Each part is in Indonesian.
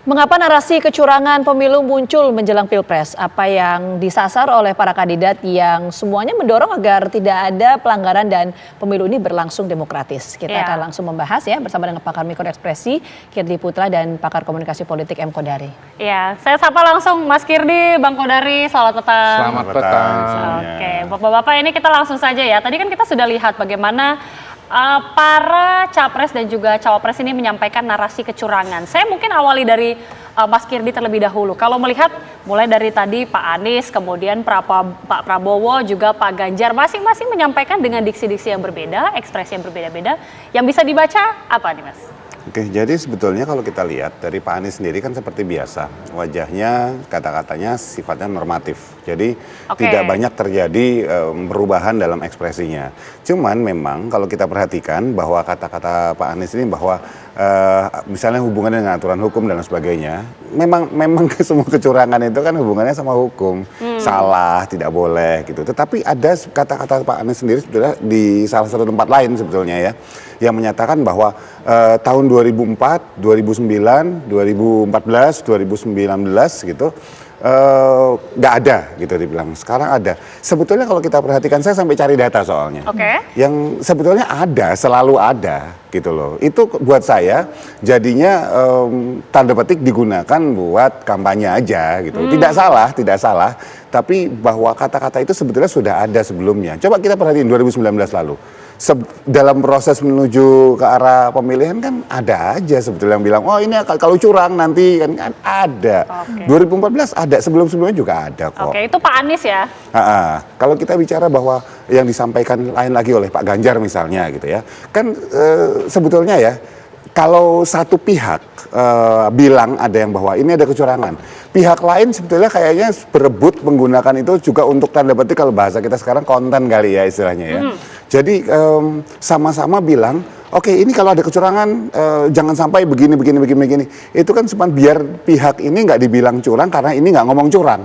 Mengapa narasi kecurangan pemilu muncul menjelang Pilpres? Apa yang disasar oleh para kandidat yang semuanya mendorong agar tidak ada pelanggaran dan pemilu ini berlangsung demokratis? Kita akan langsung membahas ya bersama dengan pakar Mikro Ekspresi, Kirdi Putra dan pakar komunikasi politik M. Kodari. Ya, saya sapa langsung Mas Kirdi, Bang Kodari, selamat petang. Selamat petang. Oke, Bapak-bapak ini kita langsung saja ya. Tadi kan kita sudah lihat bagaimana para capres dan juga cawapres ini menyampaikan narasi kecurangan. Saya mungkin awali dari Mas Kirdi terlebih dahulu. Kalau melihat mulai dari tadi Pak Anies, kemudian Pak Prabowo, juga Pak Ganjar, masing-masing menyampaikan dengan diksi-diksi yang berbeda, ekspresi yang berbeda-beda. Yang bisa dibaca apa nih Mas? Oke, jadi sebetulnya kalau kita lihat dari Pak Anies sendiri kan seperti biasa. Wajahnya, kata-katanya sifatnya normatif. Jadi tidak banyak terjadi perubahan dalam ekspresinya. Cuman memang kalau kita perhatikan bahwa kata-kata Pak Anies ini bahwa misalnya hubungannya dengan aturan hukum dan sebagainya, memang semua kecurangan itu kan hubungannya sama hukum. Salah, tidak boleh gitu. Tetapi ada kata-kata Pak Anies sendiri sebetulnya di salah satu tempat lain sebetulnya ya, yang menyatakan bahwa tahun 2004, 2009, 2014, 2019 gitu nggak ada gitu dibilang. Sekarang ada. Sebetulnya kalau kita perhatikan, saya sampai cari data soalnya. Yang sebetulnya ada, selalu ada gitu loh. Itu buat saya jadinya tanda petik digunakan buat kampanye aja gitu. Tidak salah. Tapi bahwa kata-kata itu sebetulnya sudah ada sebelumnya. Coba kita perhatiin 2019 lalu. Dalam proses menuju ke arah pemilihan kan ada aja sebetulnya yang bilang, oh ini kalau curang nanti kan ada. 2014 ada, sebelum-sebelumnya juga ada kok. Oke, itu Pak Anies ya? Kalau kita bicara bahwa yang disampaikan lain lagi oleh Pak Ganjar misalnya gitu ya, kan sebetulnya ya, kalau satu pihak bilang ada yang bahwa ini ada kecurangan, pihak lain sebetulnya kayaknya berebut menggunakan itu juga untuk tanda petik, kalau bahasa kita sekarang konten kali ya istilahnya ya. Jadi sama-sama bilang, oke, ini kalau ada kecurangan jangan sampai begini. Itu kan cuma biar pihak ini nggak dibilang curang karena ini nggak ngomong curang.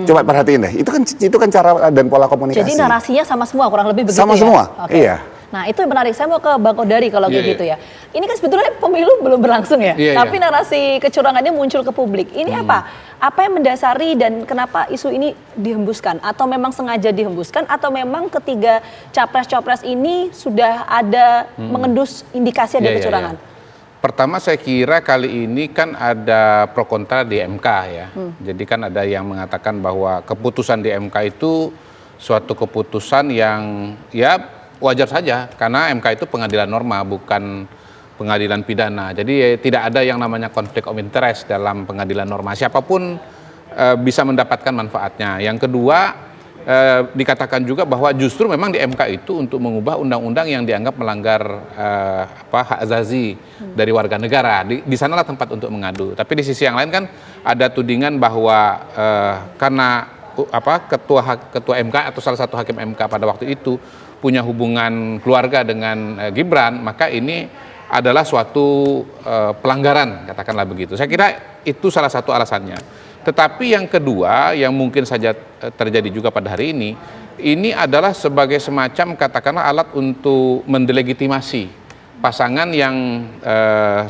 Coba perhatiin deh, itu kan cara dan pola komunikasi. Jadi narasinya sama semua, kurang lebih begitu sama ya? semua, iya. Nah itu yang menarik, saya mau ke Bang Kodari kalau gitu ya. Ini kan sebetulnya pemilu belum berlangsung ya, tapi narasi kecurangannya muncul ke publik. Ini apa? Apa yang mendasari dan kenapa isu ini dihembuskan? Atau memang sengaja dihembuskan? Atau memang ketiga capres-capres ini sudah ada mengendus indikasi ada kecurangan? Pertama saya kira kali ini kan ada pro kontra di MK ya. Jadi kan ada yang mengatakan bahwa keputusan di MK itu suatu keputusan yang ya wajar saja, karena MK itu pengadilan norma, bukan pengadilan pidana. Jadi tidak ada yang namanya konflik of interest dalam pengadilan norma. Siapapun bisa mendapatkan manfaatnya. Yang kedua, dikatakan juga bahwa justru memang di MK itu untuk mengubah undang-undang yang dianggap melanggar hak azazi dari warga negara. Di sanalah tempat untuk mengadu. Tapi di sisi yang lain kan ada tudingan bahwa karena ketua MK atau salah satu hakim MK pada waktu itu punya hubungan keluarga dengan Gibran, maka ini adalah suatu pelanggaran, katakanlah begitu. Saya kira itu salah satu alasannya. Tetapi yang kedua yang mungkin saja terjadi juga pada hari ini adalah sebagai semacam katakanlah alat untuk mendelegitimasi pasangan yang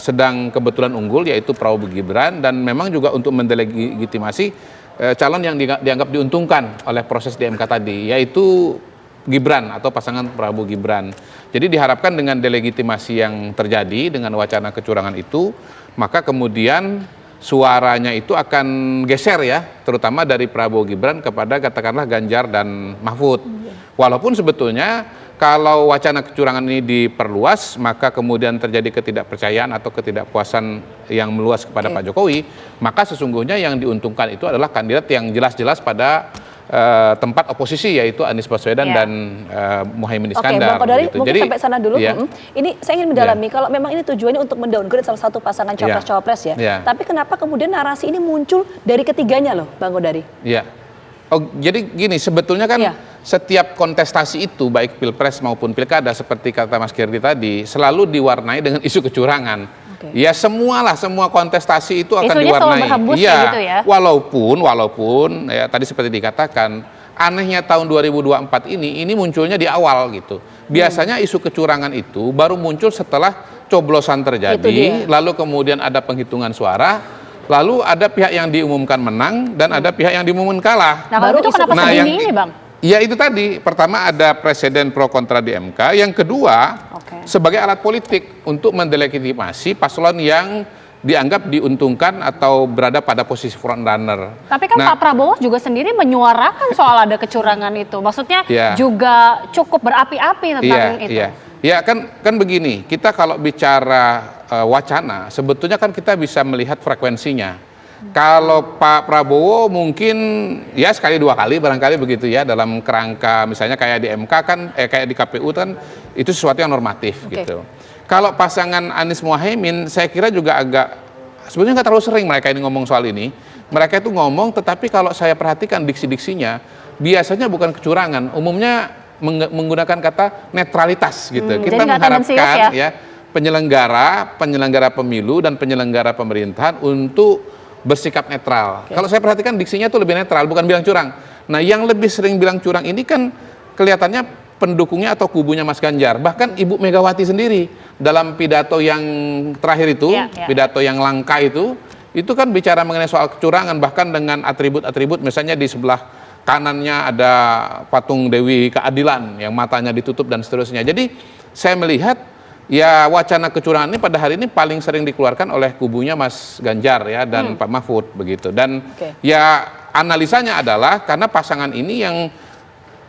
sedang kebetulan unggul, yaitu Prabowo Gibran, dan memang juga untuk mendelegitimasi calon yang dianggap diuntungkan oleh proses di MK tadi, yaitu Gibran atau pasangan Prabowo Gibran. Jadi diharapkan dengan delegitimasi yang terjadi dengan wacana kecurangan itu, maka kemudian suaranya itu akan geser ya, terutama dari Prabowo Gibran kepada katakanlah Ganjar dan Mahfud. Walaupun sebetulnya kalau wacana kecurangan ini diperluas, maka kemudian terjadi ketidakpercayaan atau ketidakpuasan yang meluas kepada Pak Jokowi, maka sesungguhnya yang diuntungkan itu adalah kandidat yang jelas-jelas pada tempat oposisi, yaitu Anies Baswedan dan Muhaimin Iskandar. Bang Kodari, gitu. mungkin Jadi, sampai sana dulu. Ini saya ingin mendalami, kalau memang ini tujuannya untuk mendowngrade salah satu pasangan capres-cawapres ya. Tapi kenapa kemudian narasi ini muncul dari ketiganya loh, Bang Kodari? Iya. Oh, jadi gini, sebetulnya kan setiap kontestasi itu, baik Pilpres maupun Pilkada, seperti kata Mas Kirdi tadi, selalu diwarnai dengan isu kecurangan. Ya semua kontestasi itu akan isunya diwarnai. Iya, gitu ya. Walaupun ya tadi seperti dikatakan, anehnya tahun 2024 ini munculnya di awal gitu. Biasanya isu kecurangan itu baru muncul setelah coblosan terjadi, lalu kemudian ada penghitungan suara, Lalu ada pihak yang diumumkan menang dan ada pihak yang diumumkan kalah. Nah, kalau itu kenapa sedini ini, Bang? Ya itu tadi, pertama ada presiden pro kontra di MK, yang kedua sebagai alat politik untuk mendelegitimasi paslon yang dianggap diuntungkan atau berada pada posisi front runner. Tapi kan Pak Prabowo juga sendiri menyuarakan soal ada kecurangan itu, maksudnya juga cukup berapi-api tentang itu. Ya kan begini, kita kalau bicara wacana, sebetulnya kan kita bisa melihat frekuensinya. Kalau Pak Prabowo mungkin ya sekali dua kali barangkali begitu ya, dalam kerangka misalnya kayak di MK kan, kayak di KPU kan itu sesuatu yang normatif gitu. Kalau pasangan Anies Muhaimin saya kira juga agak, sebetulnya nggak terlalu sering mereka ini ngomong soal ini. Mereka itu ngomong, tetapi kalau saya perhatikan diksi-diksinya biasanya bukan kecurangan, umumnya menggunakan kata netralitas gitu. Kita mengharapkan ya penyelenggara pemilu dan penyelenggara pemerintahan untuk bersikap netral. Kalau saya perhatikan diksinya tuh lebih netral, bukan bilang curang. Nah, yang lebih sering bilang curang ini kan kelihatannya pendukungnya atau kubunya Mas Ganjar. Bahkan Ibu Megawati sendiri dalam pidato yang terakhir itu, pidato yang langka itu kan bicara mengenai soal kecurangan, bahkan dengan atribut-atribut, misalnya di sebelah kanannya ada patung Dewi Keadilan yang matanya ditutup dan seterusnya. Jadi saya melihat ya wacana kecurangan ini pada hari ini paling sering dikeluarkan oleh kubunya Mas Ganjar ya dan Pak Mahfud begitu. Dan ya analisanya adalah karena pasangan ini yang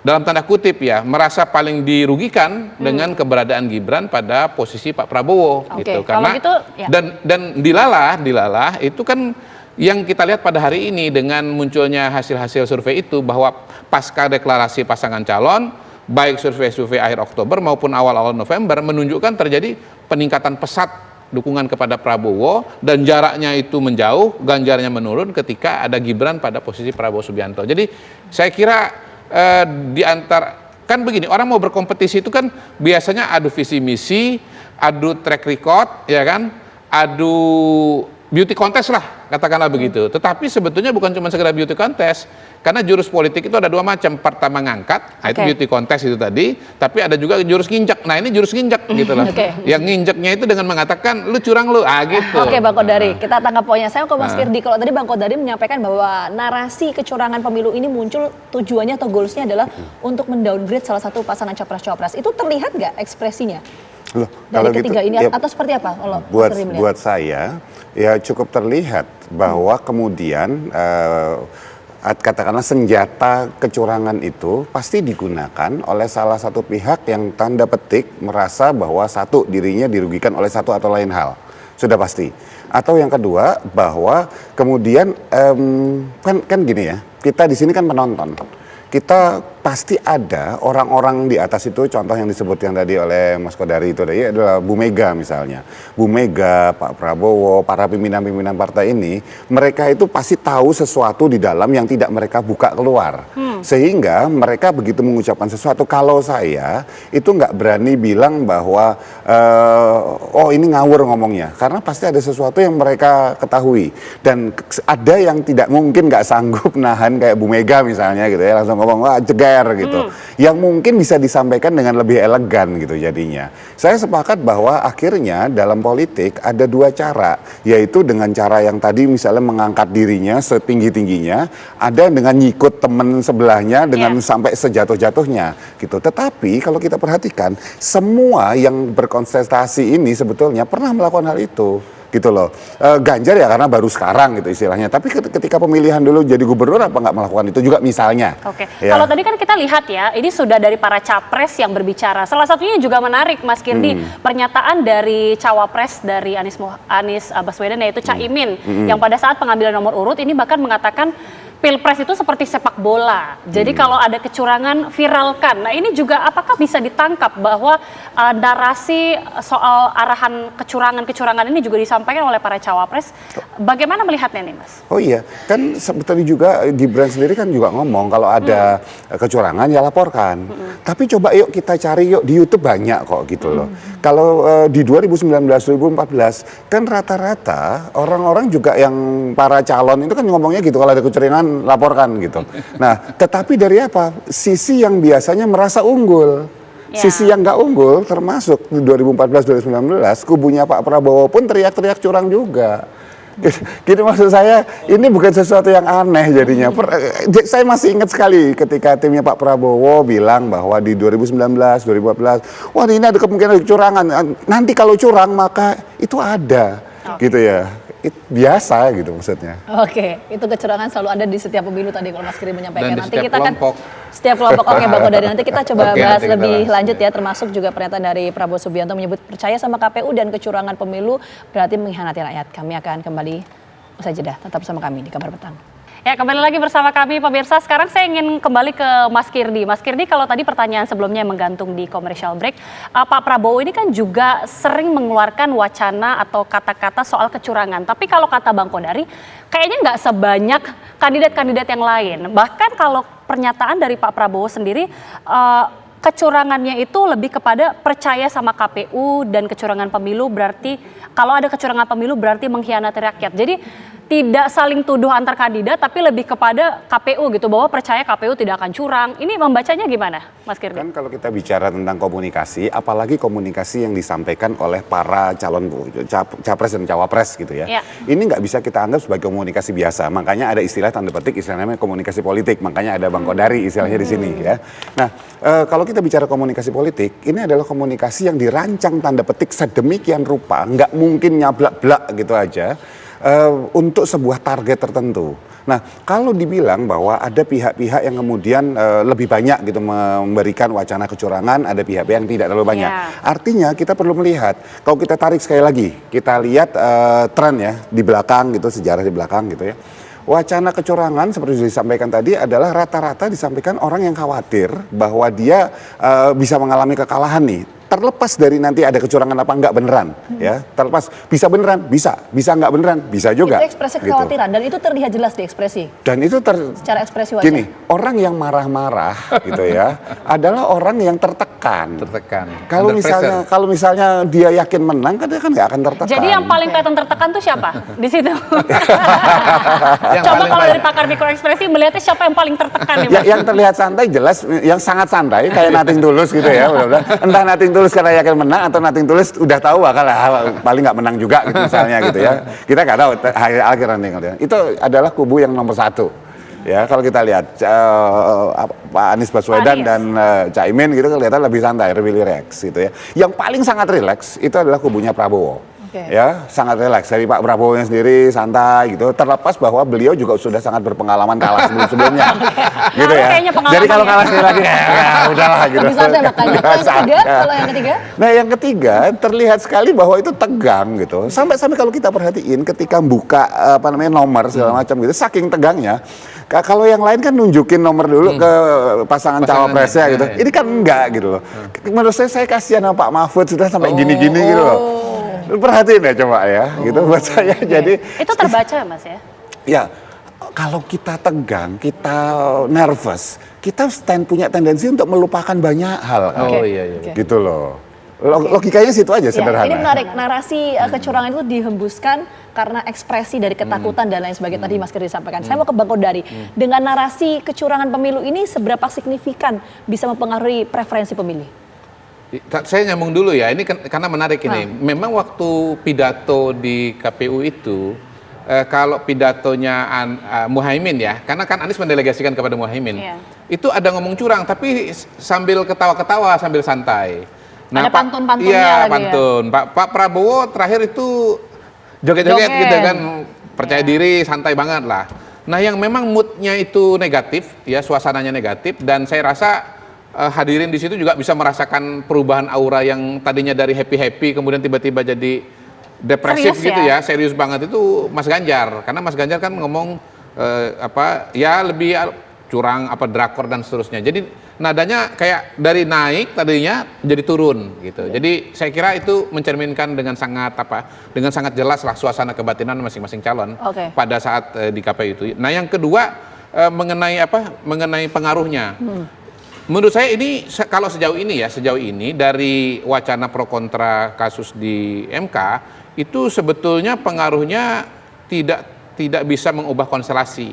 dalam tanda kutip ya merasa paling dirugikan dengan keberadaan Gibran pada posisi Pak Prabowo gitu. Karena gitu, dan dilalah itu kan yang kita lihat pada hari ini dengan munculnya hasil-hasil survei itu, bahwa pasca deklarasi pasangan calon, baik survei-survei akhir Oktober maupun awal-awal November menunjukkan terjadi peningkatan pesat dukungan kepada Prabowo, dan jaraknya itu menjauh, Ganjarnya menurun ketika ada Gibran pada posisi Prabowo Subianto. Jadi saya kira di antara, kan begini, orang mau berkompetisi itu kan biasanya adu visi misi, adu track record, ya kan, adu beauty contest lah, katakanlah begitu. Tetapi sebetulnya bukan cuma sekedar beauty contest, karena jurus politik itu ada dua macam. Pertama ngangkat, itu beauty contest itu tadi, tapi ada juga jurus nginjek. Nah ini jurus nginjek gitu loh. Yang nginjeknya itu dengan mengatakan lu curang lu, gitu. Oke Bang Kodari, kita tangkap poinnya. Saya mau ke Mas Firdy. Kalau tadi Bang Kodari menyampaikan bahwa narasi kecurangan pemilu ini muncul tujuannya atau goalsnya adalah untuk mendowngrade salah satu pasangan capres-cawapres. Itu terlihat nggak ekspresinya? Loh, dari ketiga ini atau seperti apa? Kalau buat saya ya cukup terlihat bahwa kemudian katakanlah senjata kecurangan itu pasti digunakan oleh salah satu pihak yang tanda petik merasa bahwa satu, dirinya dirugikan oleh satu atau lain hal, sudah pasti. Atau yang kedua bahwa kemudian kan gini ya, kita di sini kan penonton. Kita pasti ada orang-orang di atas itu, contoh yang disebutkan tadi oleh Mas Kodari itu adalah Bu Mega misalnya. Bu Mega, Pak Prabowo, para pimpinan-pimpinan partai ini, mereka itu pasti tahu sesuatu di dalam yang tidak mereka buka keluar. Sehingga mereka begitu mengucapkan sesuatu, kalau saya itu nggak berani bilang bahwa oh ini ngawur ngomongnya, karena pasti ada sesuatu yang mereka ketahui. Dan ada yang tidak mungkin nggak sanggup nahan kayak Bu Mega misalnya gitu ya, langsung ngomong wah jeger gitu, yang mungkin bisa disampaikan dengan lebih elegan gitu jadinya. Saya sepakat bahwa akhirnya dalam politik ada dua cara, yaitu dengan cara yang tadi misalnya mengangkat dirinya setinggi-tingginya, ada dengan nyikut temen sebelahnya dengan sampai sejatuh-jatuhnya gitu. Tetapi kalau kita perhatikan, semua yang berkontestasi ini sebetulnya pernah melakukan hal itu gitu loh. Ganjar ya karena baru sekarang gitu istilahnya, tapi ketika pemilihan dulu jadi gubernur apa nggak melakukan itu juga misalnya. Kalau tadi kan kita lihat ya, ini sudah dari para capres yang berbicara. Salah satunya juga menarik Mas Kirdi, pernyataan dari cawapres dari Anies Baswedan, yaitu Caimin, yang pada saat pengambilan nomor urut ini bahkan mengatakan Pilpres itu seperti sepak bola. Jadi kalau ada kecurangan, viralkan. Nah ini juga apakah bisa ditangkap bahwa narasi soal arahan kecurangan ini juga disampaikan oleh para cawapres. Bagaimana melihatnya nih Mas? Oh iya, kan tadi juga Gibran sendiri kan juga ngomong kalau ada kecurangan ya laporkan. Tapi coba yuk kita cari yuk, di YouTube banyak kok gitu loh. Kalau di 2019-2014 kan rata-rata orang-orang juga yang para calon itu kan ngomongnya gitu, kalau ada kecurangan laporkan gitu. Nah, tetapi dari apa? Sisi yang biasanya merasa unggul, sisi yang nggak unggul, termasuk 2014-2019, kubunya Pak Prabowo pun teriak-teriak curang juga. Gini maksud saya, ini bukan sesuatu yang aneh jadinya. Saya masih ingat sekali ketika timnya Pak Prabowo bilang bahwa di 2019, 2014, wah ini ada kemungkinan kecurangan. Nanti kalau curang maka itu ada, gitu ya. Biasa gitu maksudnya. Oke, itu kecurangan selalu ada di setiap pemilu tadi kalau Mas Kiri menyampaikan. Dan di nanti setiap kita kelompok. Setiap kelompok. Oke, Bang Kodari, nanti kita coba Oke, bahas nanti kita lebih bahas, lanjut ya, termasuk juga pernyataan dari Prabowo Subianto menyebut percaya sama KPU dan kecurangan pemilu berarti mengkhianati rakyat. Kami akan kembali usai jeda. Tetap bersama kami di Kabar Petang. Ya, kembali lagi bersama kami pemirsa. Sekarang saya ingin kembali ke Mas Kirdi. Mas Kirdi, kalau tadi pertanyaan sebelumnya yang menggantung di commercial break, Pak Prabowo ini kan juga sering mengeluarkan wacana atau kata-kata soal kecurangan. Tapi kalau kata Bang Kodari, kayaknya nggak sebanyak kandidat-kandidat yang lain. Bahkan kalau pernyataan dari Pak Prabowo sendiri, kecurangannya itu lebih kepada percaya sama KPU dan kecurangan pemilu berarti, kalau ada kecurangan pemilu berarti mengkhianati rakyat. Jadi tidak saling tuduh antar kandidat, tapi lebih kepada KPU gitu, bahwa percaya KPU tidak akan curang. Ini membacanya gimana, Mas Kirdi? Kan kalau kita bicara tentang komunikasi, apalagi komunikasi yang disampaikan oleh para calon capres dan cawapres gitu ya. Ini nggak bisa kita anggap sebagai komunikasi biasa. Makanya ada istilah tanda petik, istilahnya komunikasi politik. Makanya ada Bang Kodari istilahnya di sini ya. Nah, kalau kita bicara komunikasi politik, ini adalah komunikasi yang dirancang tanda petik sedemikian rupa, nggak mungkin nyablak-blak gitu aja. Untuk sebuah target tertentu. Nah, kalau dibilang bahwa ada pihak-pihak yang kemudian lebih banyak gitu memberikan wacana kecurangan, ada pihak-pihak yang tidak terlalu banyak. Artinya kita perlu melihat, kalau kita tarik sekali lagi, kita lihat tren ya di belakang gitu, sejarah di belakang gitu ya. Wacana kecurangan seperti disampaikan tadi adalah rata-rata disampaikan orang yang khawatir bahwa dia bisa mengalami kekalahan nih. Terlepas dari nanti ada kecurangan apa enggak beneran, ya terlepas bisa beneran, bisa nggak beneran, bisa juga. Itu ekspresi kekhawatiran dan itu terlihat jelas di ekspresi. Dan itu secara ekspresi wajah. Gini, orang yang marah-marah gitu ya adalah orang yang tertekan. Kalau misalnya dia yakin menang, kan dia kan nggak akan tertekan. Jadi yang paling kelihatan tertekan tuh siapa di situ? Coba kalau dari pakar mikroekspresi melihatnya siapa yang paling tertekan nih, Mas? Yang terlihat santai jelas, yang sangat santai kayak Nothing Tulus gitu ya, entah Nothing Tulus karena yakin menang atau Nothing Tulus udah tahu bakal paling nggak menang juga gitu misalnya gitu ya. Kita nggak tahu akhir nanti. Itu adalah kubu yang nomor 1. Ya, kalau kita lihat Pak Anies Baswedan dan Caimin gitu kelihatan lebih santai, lebih rileks gitu ya. Yang paling sangat rileks itu adalah kubunya Prabowo. Ya, sangat rileks. Dari Pak Prabowo sendiri santai gitu. Terlepas bahwa beliau juga sudah sangat berpengalaman kalah sebelum-sebelumnya. Gitu ya. Jadi kalau kalah sekali lagi ya udahlah gitu. Lebih santai makanya. Kalau yang ketiga? Nah, yang ketiga terlihat sekali bahwa itu tegang gitu. Sampai kalau kita perhatiin ketika buka nomor segala macam gitu, saking tegangnya. Kalau yang lain kan nunjukin nomor dulu ke pasangan cawapresnya gitu. Ini kan enggak gitu loh. Menurut saya kasihan sama Pak Mahfud sudah sampai gini-gini gitu loh. Perhatiin ya coba ya, gitu buat saya. Jadi itu terbaca Mas ya? Ya, kalau kita tegang, kita nervous, kita punya tendensi untuk melupakan banyak hal. Gitu loh. Logikanya situ aja sederhana. Ini menarik, narasi kecurangan itu dihembuskan karena ekspresi dari ketakutan dan lain sebagainya tadi Mas Kirdi sampaikan. Saya mau ke Bang Kodari. Dengan narasi kecurangan pemilu ini seberapa signifikan bisa mempengaruhi preferensi pemilih? Saya nyambung dulu ya, ini karena menarik ini. Memang waktu pidato di KPU itu, kalau pidatonya Muhaimin ya, karena kan Anies mendelegasikan kepada Muhaimin, itu ada ngomong curang, tapi sambil ketawa-ketawa, sambil santai. Nah, ada pantun-pantunnya lagi pantun. Ya. Pak Prabowo terakhir itu joget-joget gitu kan, percaya diri, santai banget lah. Nah, yang memang moodnya itu negatif, ya suasananya negatif, dan saya rasa hadirin di situ juga bisa merasakan perubahan aura yang tadinya dari happy kemudian tiba-tiba jadi depresif serius gitu ya, serius banget itu Mas Ganjar, karena Mas Ganjar kan ngomong lebih curang drakor dan seterusnya. Jadi nadanya kayak dari naik tadinya jadi turun gitu. Jadi saya kira itu mencerminkan dengan sangat jelas lah suasana kebatinan masing-masing calon pada saat di KPU itu. Nah, yang kedua mengenai pengaruhnya. Menurut saya ini kalau sejauh ini dari wacana pro kontra kasus di MK itu sebetulnya pengaruhnya tidak bisa mengubah konstelasi.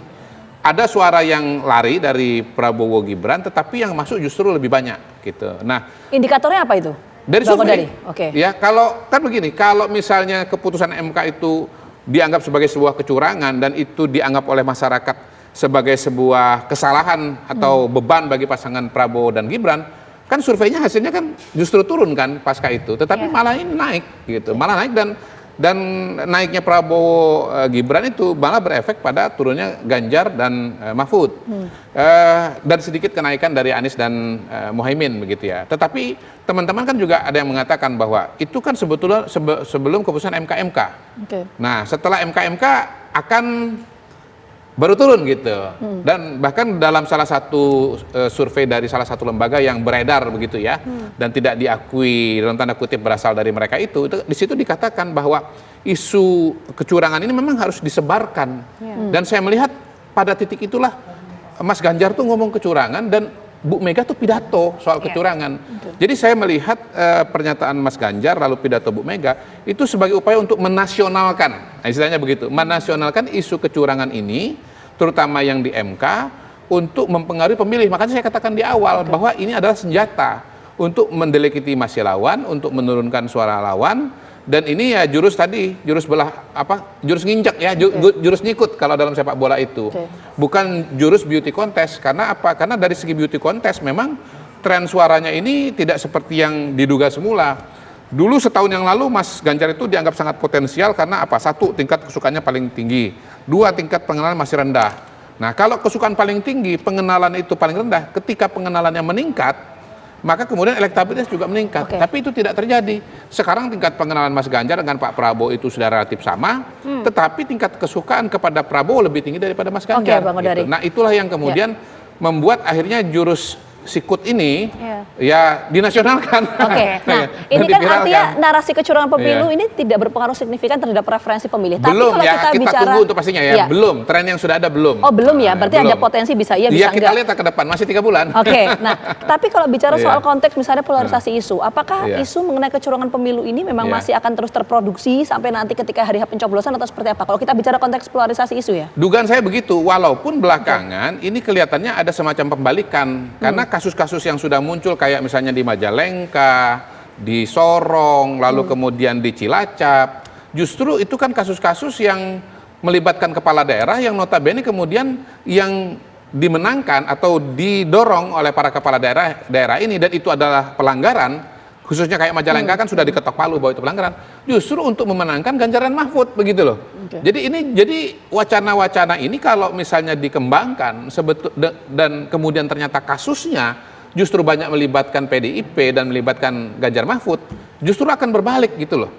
Ada suara yang lari dari Prabowo Gibran, tetapi yang masuk justru lebih banyak gitu. Nah, indikatornya apa itu? Dari survei. Ya, kalau kan begini, kalau misalnya keputusan MK itu dianggap sebagai sebuah kecurangan dan itu dianggap oleh masyarakat sebagai sebuah kesalahan atau beban bagi pasangan Prabowo dan Gibran, kan surveinya hasilnya kan justru turun kan pasca itu, tetapi malah ini naik gitu, malah naik dan naiknya Prabowo Gibran itu malah berefek pada turunnya Ganjar dan Mahfud dan sedikit kenaikan dari Anies dan Muhaimin begitu ya. Tetapi teman-teman kan juga ada yang mengatakan bahwa itu kan sebetulnya sebelum keputusan MK. Nah setelah MK akan baru turun gitu. Dan bahkan dalam salah satu survei dari salah satu lembaga yang beredar begitu ya, dan tidak diakui dalam tanda kutip berasal dari mereka itu di situ dikatakan bahwa isu kecurangan ini memang harus disebarkan. Dan saya melihat pada titik itulah Mas Ganjar tuh ngomong kecurangan dan Bu Mega tuh pidato soal kecurangan. Jadi saya melihat pernyataan Mas Ganjar lalu pidato Bu Mega itu sebagai upaya untuk menasionalkan, istilahnya begitu, menasionalkan isu kecurangan ini, terutama yang di MK, untuk mempengaruhi pemilih. Makanya saya katakan di awal bahwa ini adalah senjata untuk mendelegitimasi lawan, untuk menurunkan suara lawan. Dan ini ya jurus nginjak ya, jurus nyikut kalau dalam sepak bola itu. Bukan jurus beauty contest. Karena apa? Karena dari segi beauty contest memang tren suaranya ini tidak seperti yang diduga semula. Dulu setahun yang lalu Mas Ganjar itu dianggap sangat potensial karena apa? Satu, tingkat kesukaannya paling tinggi. Dua, tingkat pengenalan masih rendah. Nah, kalau kesukaan paling tinggi, pengenalan itu paling rendah, ketika pengenalannya meningkat, maka kemudian elektabilitas juga meningkat. Tapi itu tidak terjadi. Sekarang tingkat pengenalan Mas Ganjar dengan Pak Prabowo itu sudah relatif sama, tetapi tingkat kesukaan kepada Prabowo lebih tinggi daripada Mas Ganjar. Gitu. Nah, itulah yang kemudian membuat akhirnya jurus sikut ini ya dinasionalkan. Nah, ini kan artinya narasi kecurangan pemilu ini tidak berpengaruh signifikan terhadap preferensi pemilih. Belum. Tapi kalau kita bicara, tunggu untuk pastinya ya. Belum. Tren yang sudah ada belum. Oh belum ya. Berarti belum. Ada potensi bisa bisa enggak. Kita lihat ke depan masih 3 bulan. Nah, tapi kalau bicara soal konteks misalnya polarisasi isu, apakah isu mengenai kecurangan pemilu ini memang masih akan terus terproduksi sampai nanti ketika hari pencoblosan atau seperti apa? Kalau kita bicara konteks polarisasi isu ya. Dugaan saya begitu. Walaupun belakangan ini kelihatannya ada semacam pembalikan karena kasus-kasus yang sudah muncul kayak misalnya di Majalengka, di Sorong, lalu kemudian di Cilacap, justru itu kan kasus-kasus yang melibatkan kepala daerah yang notabene kemudian yang dimenangkan atau didorong oleh para kepala daerah ini, dan itu adalah pelanggaran, khususnya kayak Majalengka kan sudah diketok palu bahwa itu pelanggaran, justru untuk memenangkan Ganjar dan Mahfud begitu loh. Jadi wacana-wacana ini kalau misalnya dikembangkan dan kemudian ternyata kasusnya justru banyak melibatkan PDIP dan melibatkan Ganjar Mahfud, justru akan berbalik gitu loh.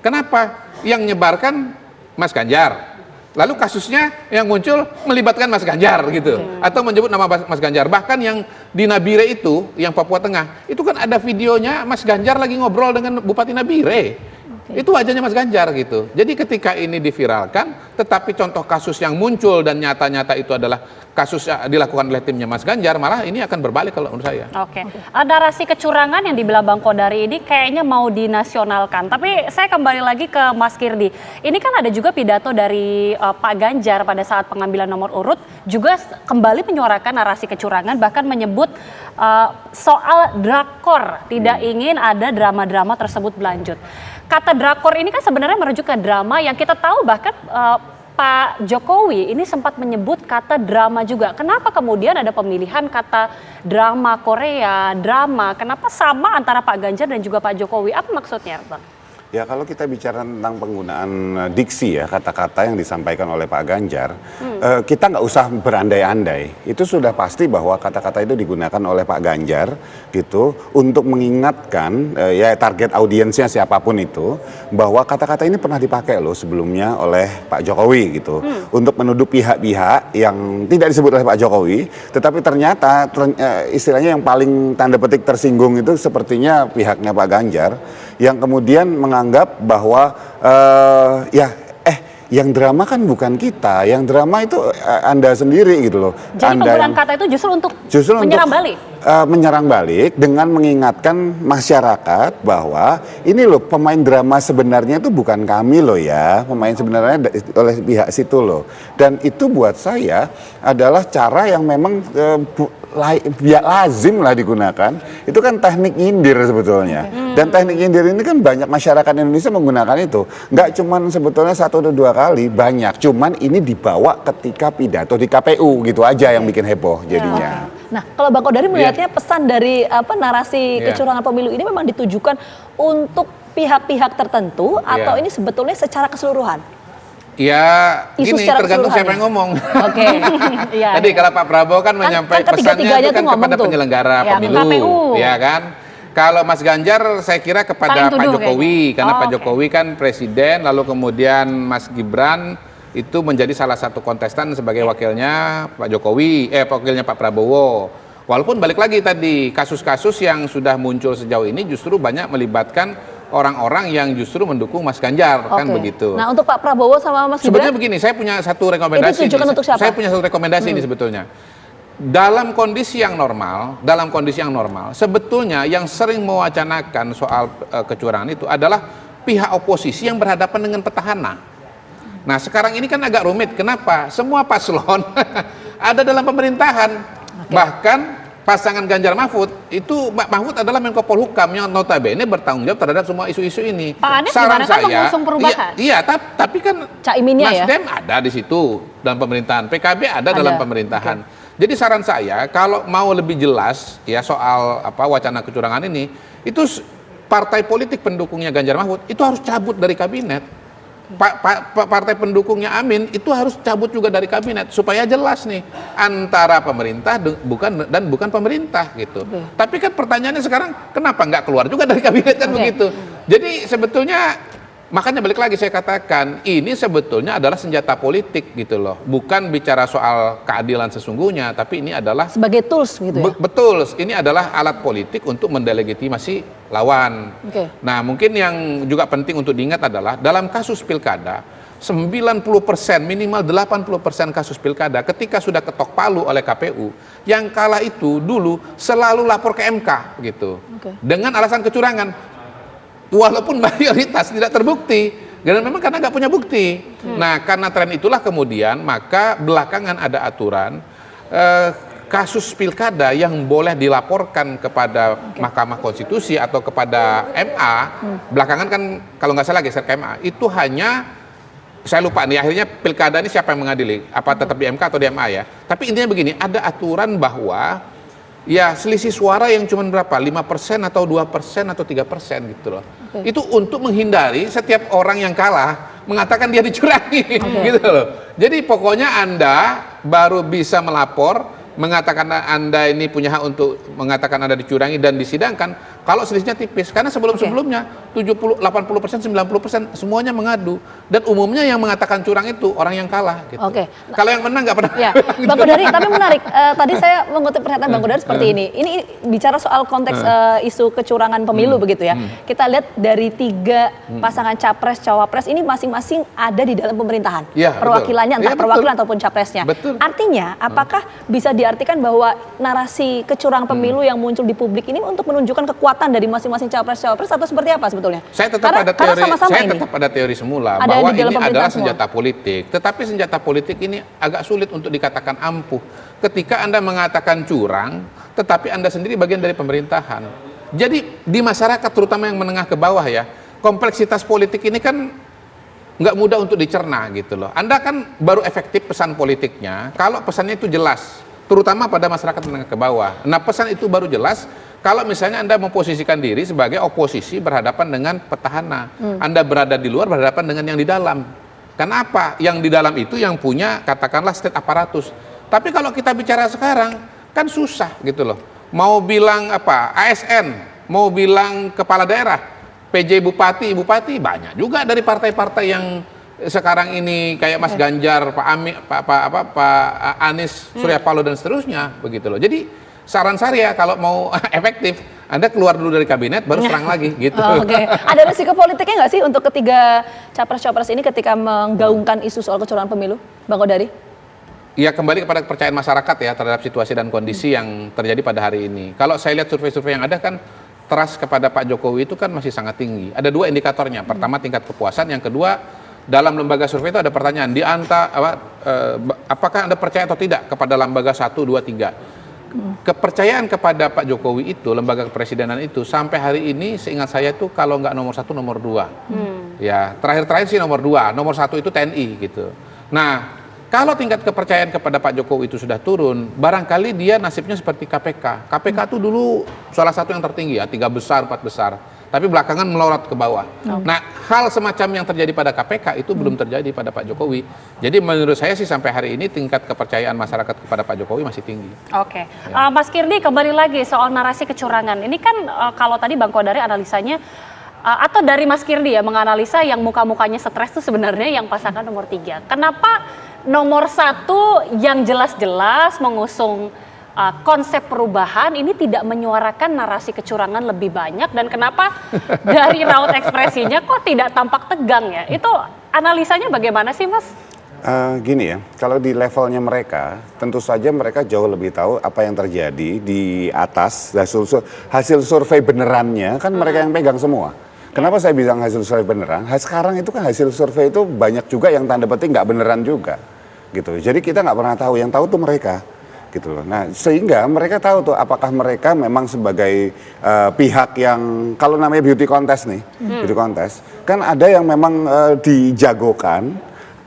Kenapa? Yang nyebarkan Mas Ganjar, lalu kasusnya yang muncul melibatkan Mas Ganjar gitu, atau menyebut nama Mas Ganjar. Bahkan yang di Nabire itu, yang Papua Tengah, itu kan ada videonya Mas Ganjar lagi ngobrol dengan Bupati Nabire. Itu wajahnya Mas Ganjar gitu. Jadi ketika ini diviralkan, tetapi contoh kasus yang muncul dan nyata-nyata itu adalah kasus dilakukan oleh timnya Mas Ganjar, malah ini akan berbalik kalau menurut saya. Narasi kecurangan yang dibilang Bang Kodari ini kayaknya mau dinasionalkan. Tapi saya kembali lagi ke Mas Kirdi. Ini kan ada juga pidato dari Pak Ganjar pada saat pengambilan nomor urut, juga kembali menyuarakan narasi kecurangan, bahkan menyebut soal drakor, tidak ingin ada drama-drama tersebut berlanjut. Kata drakor ini kan sebenarnya merujuk ke drama yang kita tahu, bahkan Pak Jokowi ini sempat menyebut kata drama juga. Kenapa kemudian ada pemilihan kata drama Korea, drama? Kenapa sama antara Pak Ganjar dan juga Pak Jokowi? Apa maksudnya, Bang? Ya kalau kita bicara tentang penggunaan diksi ya, kata-kata yang disampaikan oleh Pak Ganjar, kita nggak usah berandai-andai. Itu sudah pasti bahwa kata-kata itu digunakan oleh Pak Ganjar gitu untuk mengingatkan ya target audiensnya siapapun itu, bahwa kata-kata ini pernah dipakai loh sebelumnya oleh Pak Jokowi gitu, untuk menuduh pihak-pihak yang tidak disebut oleh Pak Jokowi, tetapi ternyata istilahnya yang paling tanda petik tersinggung itu sepertinya pihaknya Pak Ganjar, yang kemudian menganggap bahwa yang drama kan bukan kita, yang drama itu Anda sendiri gitu loh. Jadi penggunaan kata itu justru untuk menyerang balik? Menyerang balik dengan mengingatkan masyarakat bahwa ini loh pemain drama sebenarnya itu bukan kami loh ya, pemain sebenarnya oleh pihak situ loh. Dan itu buat saya adalah cara yang memang lazim lah digunakan, itu kan teknik nyindir sebetulnya. Dan teknik nyindir ini kan banyak masyarakat Indonesia menggunakan itu. Nggak cuman sebetulnya 1 atau 2 kali, banyak. Cuman ini dibawa ketika pidato di KPU gitu aja yang bikin heboh jadinya. Nah, kalau Bang Kodari melihatnya pesan dari narasi kecurangan pemilu ini memang ditujukan untuk pihak-pihak tertentu atau ini sebetulnya secara keseluruhan? Ya, gini tergantung siapa yang ngomong. Oke. Jadi kalau Pak Prabowo kan menyampaikan pesannya itu kan kepada penyelenggara pemilu, ya kan. Kalau Mas Ganjar saya kira kepada Pak Jokowi, karena Pak Jokowi kan presiden, lalu kemudian Mas Gibran itu menjadi salah satu kontestan sebagai wakilnya Pak Jokowi, wakilnya Pak Prabowo. Walaupun balik lagi tadi kasus-kasus yang sudah muncul sejauh ini justru banyak melibatkan orang-orang yang justru mendukung Mas Ganjar, kan begitu. Nah, untuk Pak Prabowo sama Mas Gibran? Sebetulnya begini, saya punya satu rekomendasi. Itu untuk siapa? Saya punya satu rekomendasi ini sebetulnya. Dalam kondisi yang normal, sebetulnya yang sering mewacanakan soal kecurangan itu adalah pihak oposisi yang berhadapan dengan petahana. Nah, sekarang ini kan agak rumit. Kenapa? Semua paslon ada dalam pemerintahan. Bahkan pasangan Ganjar Mahfud itu Mahfud adalah Menko Polhukam yang notabene bertanggung jawab terhadap semua isu-isu ini. Pak Anies saran saya mengusung perubahan. Iya, tapi kan Nasdem ada di situ dalam pemerintahan, PKB ada dalam pemerintahan. Jadi saran saya kalau mau lebih jelas ya soal wacana kecurangan ini, itu partai politik pendukungnya Ganjar Mahfud itu harus cabut dari kabinet. Partai pendukungnya Amin itu harus cabut juga dari kabinet supaya jelas nih antara pemerintah bukan pemerintah gitu. Tapi kan pertanyaannya sekarang kenapa nggak keluar juga dari kabinet kan begitu. Jadi sebetulnya makanya balik lagi saya katakan ini sebetulnya adalah senjata politik gitu loh. Bukan bicara soal keadilan sesungguhnya, tapi ini adalah sebagai tools gitu ya. Betul, ini adalah alat politik untuk mendelegitimasi lawan. Nah, mungkin yang juga penting untuk diingat adalah dalam kasus pilkada 90%, minimal 80% kasus pilkada ketika sudah ketok palu oleh KPU, yang kalah itu dulu selalu lapor ke MK gitu. Dengan alasan kecurangan. Walaupun mayoritas tidak terbukti, dan memang karena nggak punya bukti. Nah, karena tren itulah kemudian maka belakangan ada aturan kasus pilkada yang boleh dilaporkan kepada Mahkamah Konstitusi atau kepada MA. Belakangan kan kalau nggak salah geser ke MA. Itu hanya saya lupa nih akhirnya pilkada ini siapa yang mengadili? Apa tetap di MK atau di MA ya? Tapi intinya begini, ada aturan bahwa ya selisih suara yang cuma berapa? 5% atau 2% atau 3% gitu loh. Itu untuk menghindari setiap orang yang kalah mengatakan dia dicurangi gitu loh. Jadi pokoknya Anda baru bisa melapor mengatakan Anda ini punya hak untuk mengatakan Anda dicurangi dan disidangkan kalau selisihnya tipis, karena sebelum-sebelumnya 70, 80%, 90% semuanya mengadu, dan umumnya yang mengatakan curang itu orang yang kalah gitu. Kalau yang menang nggak pernah. Ya, Bang Kodari, tapi menarik. Tadi saya mengutip pernyataan Bang Kodari seperti ini. Ini bicara soal konteks isu kecurangan pemilu begitu ya. Kita lihat dari 3 pasangan capres cawapres ini masing-masing ada di dalam pemerintahan. Perwakilannya entah perwakilan ataupun capresnya. Artinya, apakah bisa diartikan bahwa narasi kecurangan pemilu yang muncul di publik ini untuk menunjukkan kekuatan dari masing-masing capres-cawapres atau seperti apa sebetulnya? Saya tetap pada teori semula bahwa ini adalah senjata politik. Tetapi senjata politik ini agak sulit untuk dikatakan ampuh ketika Anda mengatakan curang, tetapi Anda sendiri bagian dari pemerintahan. Jadi di masyarakat terutama yang menengah ke bawah ya, kompleksitas politik ini kan nggak mudah untuk dicerna gitu loh. Anda kan baru efektif pesan politiknya kalau pesannya itu jelas, terutama pada masyarakat menengah ke bawah. Nah, pesan itu baru jelas kalau misalnya Anda memposisikan diri sebagai oposisi berhadapan dengan petahana. Anda berada di luar berhadapan dengan yang di dalam. Kenapa? Yang di dalam itu yang punya katakanlah state aparatus. Tapi kalau kita bicara sekarang kan susah gitu loh. Mau bilang ASN, mau bilang kepala daerah, PJ Bupati banyak juga dari partai-partai yang sekarang ini kayak Mas Ganjar, Pak Anies, Surya Paloh dan seterusnya begitu loh. Jadi saran saya kalau mau efektif, Anda keluar dulu dari kabinet baru serang lagi gitu. Ada risiko politiknya nggak sih untuk ketiga capres-capres ini ketika menggaungkan isu soal kecurangan pemilu, Bang Kodari? Ya, kembali kepada kepercayaan masyarakat ya terhadap situasi dan kondisi yang terjadi pada hari ini. Kalau saya lihat survei-survei yang ada kan trust kepada Pak Jokowi itu kan masih sangat tinggi. Ada 2 indikatornya. Pertama tingkat kepuasan, yang kedua dalam lembaga survei itu ada pertanyaan apakah Anda percaya atau tidak kepada lembaga 1, 2, 3. kepercayaan kepada Pak Jokowi itu, lembaga kepresidenan itu sampai hari ini seingat saya itu kalau nggak nomor 1 nomor 2. Ya, terakhir sih nomor 2, nomor 1 itu TNI gitu. Nah, kalau tingkat kepercayaan kepada Pak Jokowi itu sudah turun, barangkali dia nasibnya seperti KPK. KPK itu dulu salah satu yang tertinggi ya, 3 besar, 4 besar. Tapi belakangan melorot ke bawah. Nah, hal semacam yang terjadi pada KPK itu belum terjadi pada Pak Jokowi. Jadi menurut saya sih sampai hari ini tingkat kepercayaan masyarakat kepada Pak Jokowi masih tinggi. Oke, Mas Kirdi kembali lagi soal narasi kecurangan. Ini kan kalau tadi Bang Kodari analisanya, atau dari Mas Kirdi ya menganalisa yang muka-mukanya stres itu sebenarnya yang pasangan nomor 3. Kenapa nomor 1 yang jelas-jelas mengusung konsep perubahan ini tidak menyuarakan narasi kecurangan lebih banyak, dan kenapa dari raut ekspresinya kok tidak tampak tegang ya? Itu analisanya bagaimana sih, Mas? Gini ya, kalau di levelnya mereka, tentu saja mereka jauh lebih tahu apa yang terjadi di atas. Hasil survei benerannya kan mereka yang pegang semua. Kenapa saya bilang hasil survei beneran? Sekarang itu kan hasil survei itu banyak juga yang tanda petik nggak beneran juga, gitu. Jadi kita nggak pernah tahu, yang tahu tuh mereka, gitu loh. Nah, sehingga mereka tahu tuh apakah mereka memang sebagai pihak yang, kalau namanya beauty contest nih, beauty contest, kan ada yang memang dijagokan,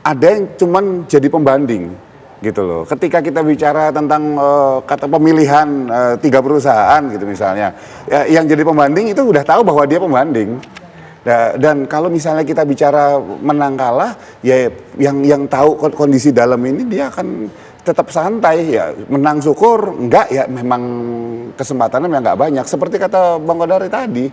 ada yang cuman jadi pembanding, gitu loh. Ketika kita bicara tentang kata pemilihan 3 perusahaan gitu misalnya, yang jadi pembanding itu udah tahu bahwa dia pembanding. Dan kalau misalnya kita bicara menang kalah, ya yang tahu kondisi dalam ini dia akan tetap santai, ya menang syukur, enggak ya memang kesempatannya memang nggak banyak. Seperti kata Bang Kodari tadi,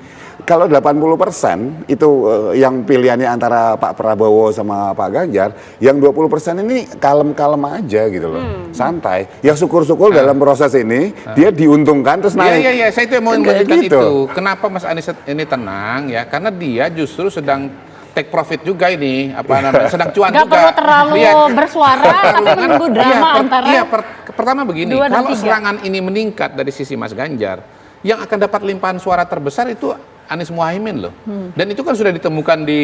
kalau 80% itu yang pilihannya antara Pak Prabowo sama Pak Ganjar, yang 20% ini kalem-kalem aja gitu loh, santai. Ya syukur-syukur dalam proses ini dia diuntungkan terus naik. Iya, saya itu mau menunjukkan gitu. itu. Kenapa Mas Anies ini tenang ya? Karena dia justru sedang take profit juga ini, apa namanya, sedang cuan juga. Gak perlu terlalu bersuara, tapi menunggu drama antara. Pertama begini, kalau serangan ini meningkat dari sisi Mas Ganjar, yang akan dapat limpahan suara terbesar itu Anies Muhaimin loh. Dan itu kan sudah ditemukan di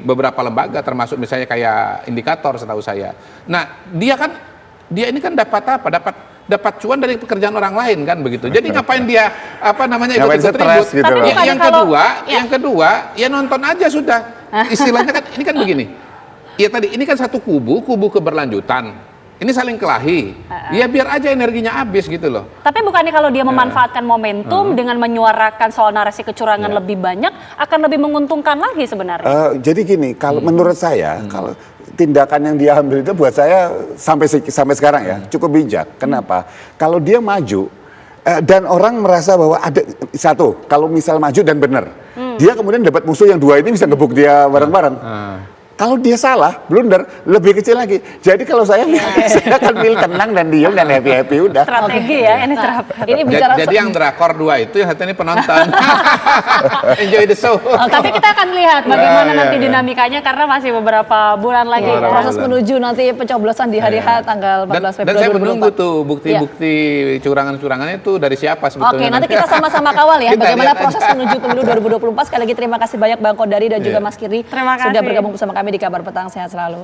beberapa lembaga, termasuk misalnya kayak Indikator setahu saya. Nah, dia ini kan dapat apa? Dapat cuan dari pekerjaan orang lain kan begitu. Jadi ngapain dia ikut-ikut ribut? Gitu loh. Yang kedua, ya nonton aja sudah. Istilahnya kan ini kan begini. Ya tadi ini kan satu kubu keberlanjutan. Ini saling kelahi. Ya biar aja energinya habis gitu loh. Tapi bukannya kalau dia memanfaatkan momentum dengan menyuarakan soal narasi kecurangan lebih banyak, akan lebih menguntungkan lagi sebenarnya? Jadi gini, kalau menurut saya, kalau tindakan yang dia ambil itu buat saya sampai sekarang ya cukup bijak. Kenapa? Kalau dia maju dan orang merasa bahwa ada satu, kalau misal maju dan benar, dia kemudian dapat musuh yang 2 ini bisa gebuk dia bareng-bareng. Kalau dia salah, blunder, lebih kecil lagi. Jadi kalau saya akan pilih tenang dan diam dan happy-happy udah. Strategi ya, ini terapkan. Ini bicara Jadi yang drakor 2 itu yang satu ini penonton. Enjoy the show. Tapi kita akan lihat bagaimana nanti dinamikanya, karena masih beberapa bulan lagi proses menuju nanti pencoblosan di hari H tanggal 14 Februari 2024. Dan saya menunggu tuh bukti-bukti curangan-curangannya itu dari siapa sebetulnya. Oke, nanti kita sama-sama kawal ya bagaimana proses menuju pemilu 2024. Sekali lagi terima kasih banyak Bang Kodari dan juga Mas Kirdi Terima kasih. sudah bergabung bersama kami di Kabar Petang. Sehat selalu.